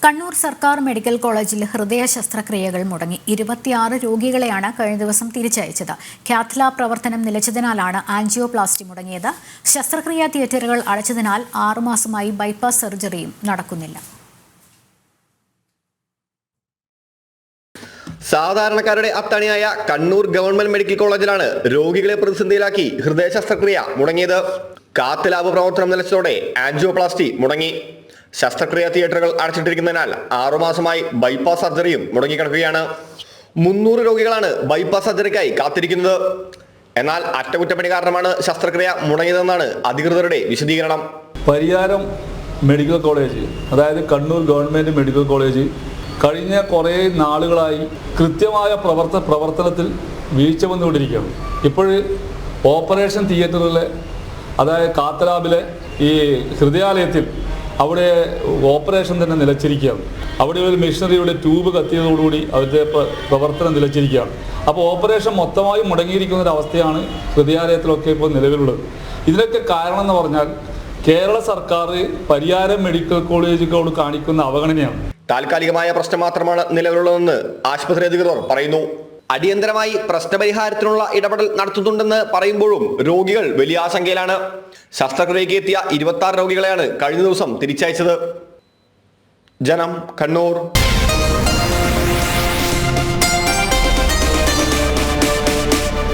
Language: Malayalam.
കണ്ണൂർ സർക്കാർ മെഡിക്കൽ കോളേജിൽ ഹൃദയ ശസ്ത്രക്രിയകൾ മുടങ്ങി 26 രോഗികളെയാണ് കഴിഞ്ഞ ദിവസം തിരിച്ചയച്ചത്. കാത്ത് ലാബ് പ്രവർത്തനം നിലച്ചതിനാലാണ് ആൻജിയോപ്ലാസ്റ്റി മുടങ്ങിയത്. ശസ്ത്രക്രിയാ തിയേറ്ററുകൾ അടച്ചതിനാൽ 6 മാസമായി ബൈപ്പാസ് സർജറിയും നടക്കുന്നില്ല. സാധാരണക്കാരുടെ അത്താണിയായ കണ്ണൂർ ഗവൺമെന്റ് മെഡിക്കൽ കോളേജിലാണ് രോഗികളെ പ്രതിസന്ധിയിലാക്കി ഹൃദയ ശസ്ത്രക്രിയ മുടങ്ങിയത്. കാത്ത് ലാബ് പ്രവർത്തനം നിലച്ചതോടെ ആൻജിയോപ്ലാസ്റ്റി മുടങ്ങി. ശസ്ത്രക്രിയാ തിയേറ്ററുകൾ അടച്ചിട്ടിരിക്കുന്നതിനാൽ 6 മാസമായി ബൈപ്പാസ് സർജറിയും മുടങ്ങിക്കിടക്കുകയാണ്. 300 രോഗികളാണ് ബൈപ്പാസ് സർജറിക്കായി കാത്തിരിക്കുന്നത്. എന്നാൽ അറ്റകുറ്റപ്പണി കാരണമാണ് ശസ്ത്രക്രിയ മുടങ്ങിയതെന്നാണ് അധികൃതരുടെ വിശദീകരണം. പരിയാരം മെഡിക്കൽ കോളേജ്, അതായത് കണ്ണൂർ ഗവൺമെന്റ് മെഡിക്കൽ കോളേജ് കഴിഞ്ഞ കുറേ നാളുകളായി കൃത്യമായ പ്രവർത്തനത്തിൽ വീഴ്ച വന്നുകൊണ്ടിരിക്കുകയാണ്. ഇപ്പോൾ ഓപ്പറേഷൻ തിയേറ്ററിലെ, അതായത് കാത്ത് ലാബിലെ ഈ ഹൃദയാലയത്തിൽ അവിടെ ഓപ്പറേഷൻ തന്നെ നിലച്ചിരിക്കുകയാണ്. അവിടെ ഒരു മെഷീനറിയുടെ ട്യൂബ് കത്തിയതോടുകൂടി അതിൻ്റെ പ്രവർത്തനം നിലച്ചിരിക്കുകയാണ്. അപ്പോൾ ഓപ്പറേഷൻ മൊത്തമായും മുടങ്ങിയിരിക്കുന്ന ഒരു അവസ്ഥയാണ് ഹൃദയാലയത്തിലൊക്കെ ഇപ്പോൾ നിലവിലുള്ളത്. ഇതിനൊക്കെ കാരണം എന്ന് പറഞ്ഞാൽ കേരള സർക്കാർ പരിയാരം മെഡിക്കൽ കോളേജുകളോട് കാണിക്കുന്ന അവഗണനയാണ്. താൽക്കാലികമായ പ്രശ്നം മാത്രമാണ് നിലവിലുള്ളതെന്ന് ആശുപത്രി അധികൃതർ പറയുന്നു. അടിയന്തരമായി പ്രശ്നപരിഹാരത്തിനുള്ള ഇടപെടൽ നടത്തുന്നുണ്ടെന്ന് പറയുമ്പോഴും രോഗികൾ വലിയ ആശങ്കയിലാണ്. ശസ്ത്രക്രിയയ്ക്ക് എത്തിയ 26 രോഗികളെയാണ് കഴിഞ്ഞ ദിവസം തിരിച്ചയച്ചത്. ജനം, കണ്ണൂർ.